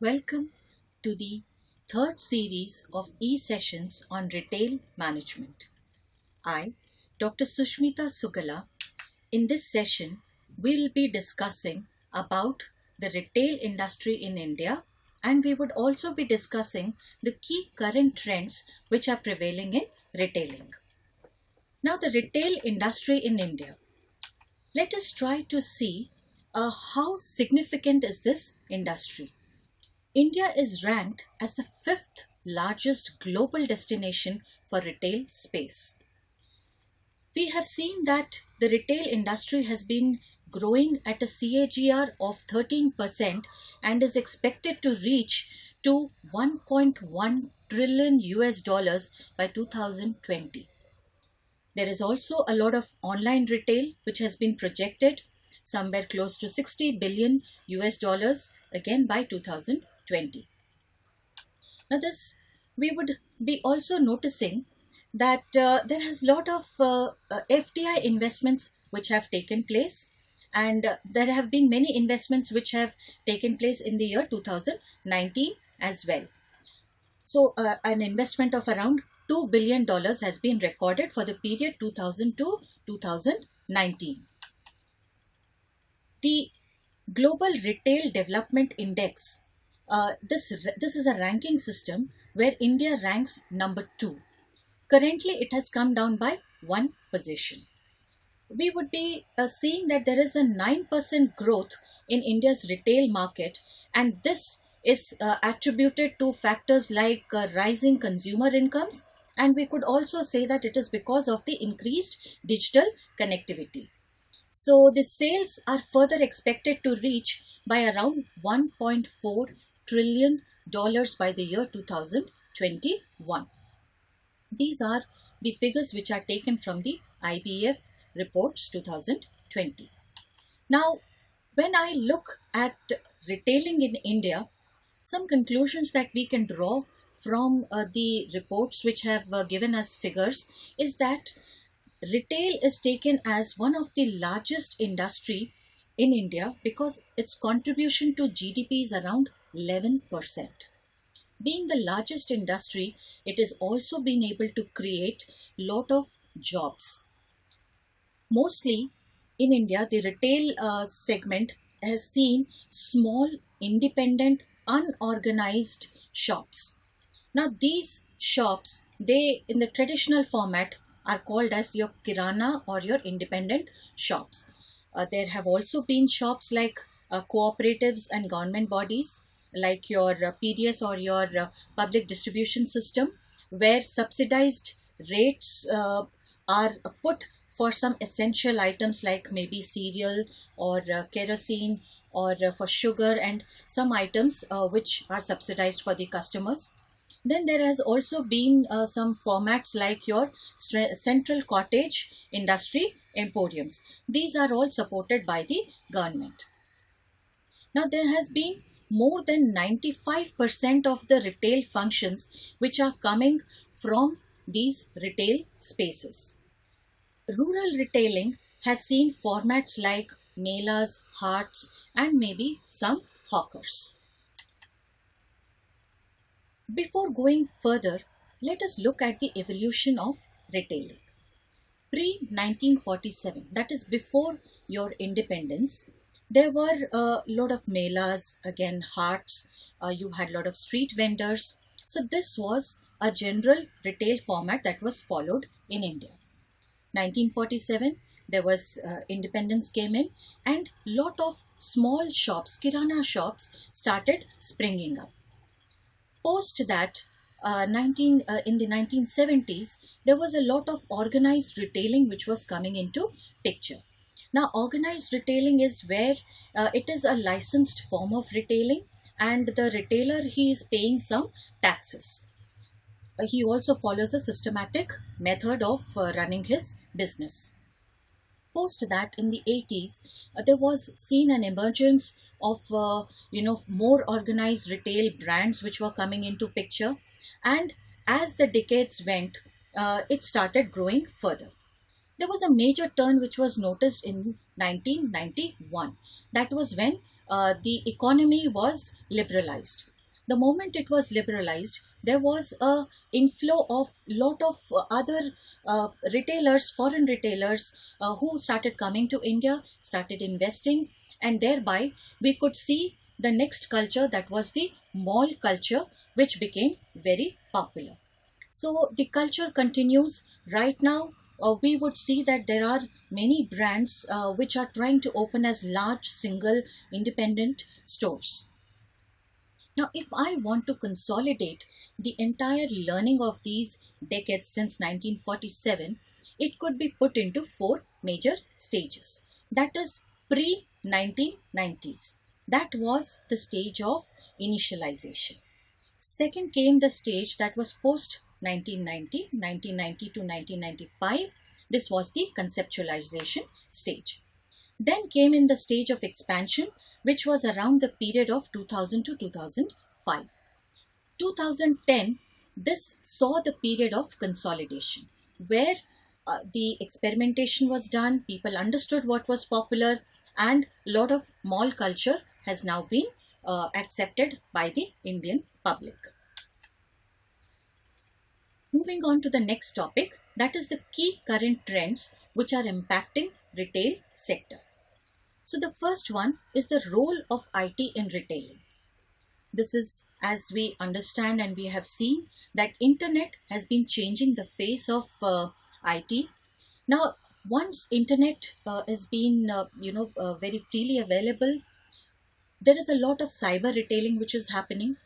Welcome to the third series of e-sessions on retail management. I, Dr. Susmita Suggala, in this session, we will be discussing about the retail industry in India, and we would also be discussing the key current trends which are prevailing in retailing. Now, the retail industry in India. Let us try to see how significant is this industry. India is ranked as the fifth largest global destination for retail space. We have seen that the retail industry has been growing at a CAGR of 13% and is expected to reach to 1.1 trillion US dollars by 2020. There is also a lot of online retail which has been projected somewhere close to 60 billion US dollars again by 2020. Now this we would be also noticing that there has lot of FDI investments which have taken place, and there have been many investments which have taken place in the year 2019 as well. So an investment of around $2 billion has been recorded for the period 2000 to 2019. The Global Retail Development Index, this is a ranking system where India ranks number 2. Currently, it has come down by one position. We would be seeing that there is a 9% growth in India's retail market, and this is attributed to factors like rising consumer incomes, and we could also say that it is because of the increased digital connectivity. So the sales are further expected to reach by around $1.4 trillion by the year 2021. These are the figures which are taken from the IBF reports 2020. Now, when I look at retailing in India, some conclusions that we can draw from the reports which have given us figures is that retail is taken as one of the largest industry in India because its contribution to GDP is around 11%. Being the largest industry, it has also been able to create lot of jobs. Mostly in India, the retail segment has seen small, independent, unorganized shops. Now these shops, they in the traditional format are called as your kirana or your independent shops. There have also been shops like cooperatives and government bodies like your PDS or your public distribution system, where subsidized rates are put for some essential items like maybe cereal or kerosene or for sugar and some items which are subsidized for the customers. Then there has also been some formats like your central cottage industry emporiums. These are all supported by the government. Now there has been more than 95% of the retail functions which are coming from these retail spaces. Rural retailing has seen formats like melas, harts, and maybe some hawkers. Before going further, let us look at the evolution of retailing. Pre-1947, that is before your independence, there were a lot of melas, again harts, you had a lot of street vendors. So this was a general retail format that was followed in India. 1947, there was independence came in and lot of small shops, kirana shops started springing up. Post that, in the 1970s, there was a lot of organized retailing which was coming into picture. Now, organized retailing is where it is a licensed form of retailing, and the retailer, he is paying some taxes. He also follows a systematic method of running his business. Post that, in the 80s, there was seen an emergence of more organized retail brands which were coming into picture, and as the decades went, it started growing further. There was a major turn which was noticed in 1991. That was when the economy was liberalized. The moment it was liberalized, there was a inflow of lot of other retailers, foreign retailers, who started coming to India, started investing, and thereby we could see the next culture, that was the mall culture, which became very popular. So the culture continues right now. We would see that there are many brands which are trying to open as large single independent stores. Now, if I want to consolidate the entire learning of these decades since 1947, it could be put into four major stages. That is pre 1990s. That was the stage of initialization. Second came the stage that was post 1990, 1990 to 1995. This was the conceptualization stage. Then came in the stage of expansion, which was around the period of 2000 to 2005. 2010, this saw the period of consolidation, where the experimentation was done, people understood what was popular, and a lot of mall culture has now been accepted by the Indian public. Moving on to the next topic, that is the key current trends which are impacting retail sector. So the first one is the role of IT in retailing. This is, as we understand and we have seen, that internet has been changing the face of IT. Now, once internet has been very freely available, there is a lot of cyber retailing which is happening.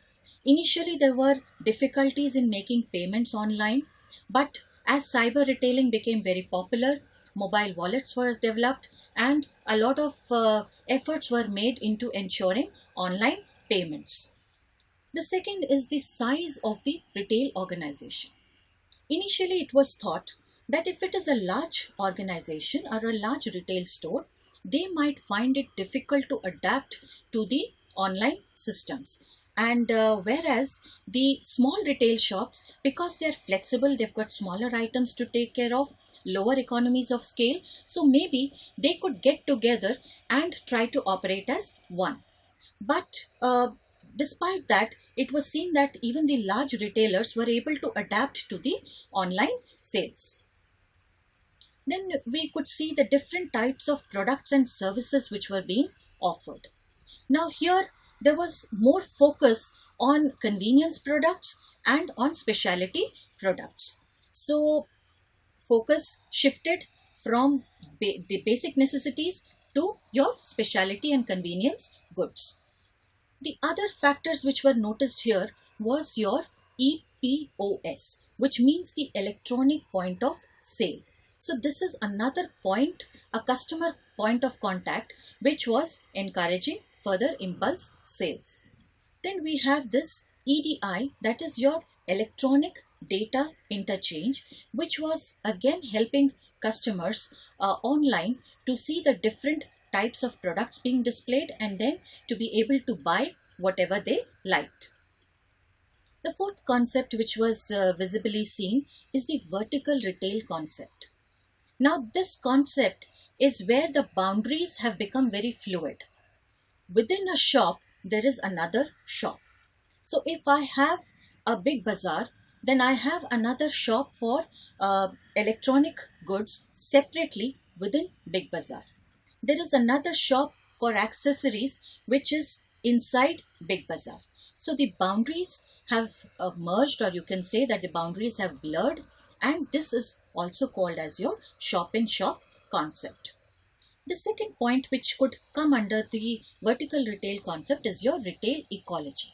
Initially, there were difficulties in making payments online, but as cyber retailing became very popular, mobile wallets were developed, and a lot of efforts were made into ensuring online payments. The second is the size of the retail organization. Initially, it was thought that if it is a large organization or a large retail store, they might find it difficult to adapt to the online systems. And whereas the small retail shops, because they are flexible, they've got smaller items to take care of, lower economies of scale, so maybe they could get together and try to operate as one. But despite that, it was seen that even the large retailers were able to adapt to the online sales. Then we could see the different types of products and services which were being offered. Now here there was more focus on convenience products and on specialty products. So focus shifted from the basic necessities to your specialty and convenience goods. The other factors which were noticed here was your EPOS, which means the electronic point of sale. So this is another point, a customer point of contact, which was encouraging further impulse sales. Then we have this EDI, that is your electronic data interchange, which was again helping customers online to see the different types of products being displayed and then to be able to buy whatever they liked. The fourth concept which was visibly seen is the vertical retail concept. Now this concept is where the boundaries have become very fluid. Within a shop, there is another shop. So if I have a big bazaar, then I have another shop for electronic goods separately within big bazaar. There is another shop for accessories which is inside big bazaar. So the boundaries have merged, or you can say that the boundaries have blurred, and this is also called as your shop-in-shop concept. The second point which could come under the vertical retail concept is your retail ecology.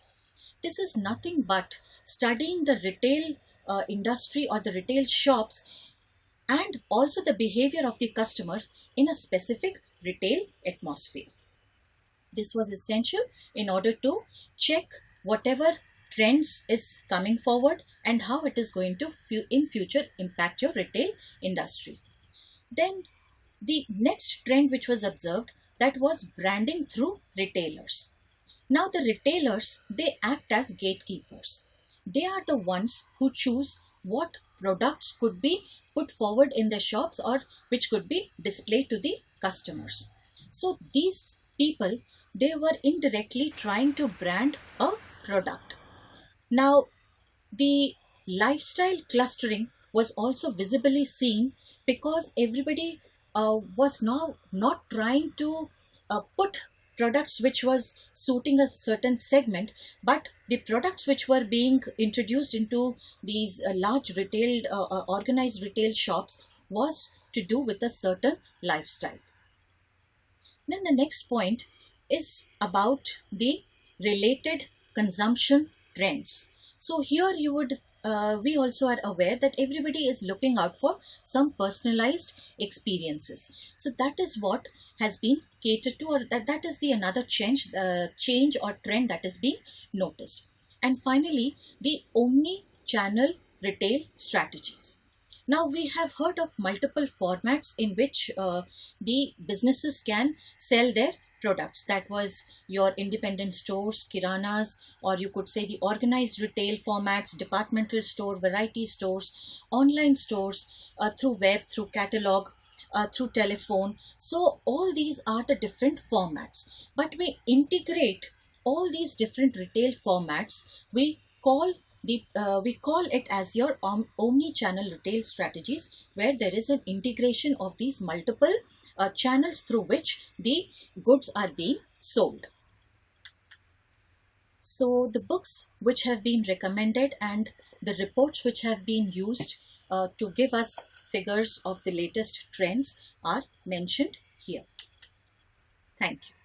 This is nothing but studying the retail industry or the retail shops and also the behavior of the customers in a specific retail atmosphere. This was essential in order to check whatever trends is coming forward and how it is going to in future impact your retail industry. Then the next trend which was observed, that was branding through retailers. Now the retailers, they act as gatekeepers. They are the ones who choose what products could be put forward in the shops or which could be displayed to the customers. So these people, they were indirectly trying to brand a product. Now, the lifestyle clustering was also visibly seen because everybody was now not trying to put products which was suiting a certain segment, but the products which were being introduced into these large retail organized retail shops was to do with a certain lifestyle. Then the next point is about the related consumption trends. So here you would we also are aware that everybody is looking out for some personalized experiences. So that is what has been catered to, or that is the another change or trend that is being noticed. And finally, the omni-channel retail strategies. Now we have heard of multiple formats in which the businesses can sell their products. That was your independent stores, kiranas, or you could say the organized retail formats, departmental store, variety stores, online stores, through web, through catalog, through telephone. So all these are the different formats. But we integrate all these different retail formats. We call it as your omni-channel retail strategies, where there is an integration of these multiple channels through which the goods are being sold. So the books which have been recommended and the reports which have been used to give us figures of the latest trends are mentioned here. Thank you.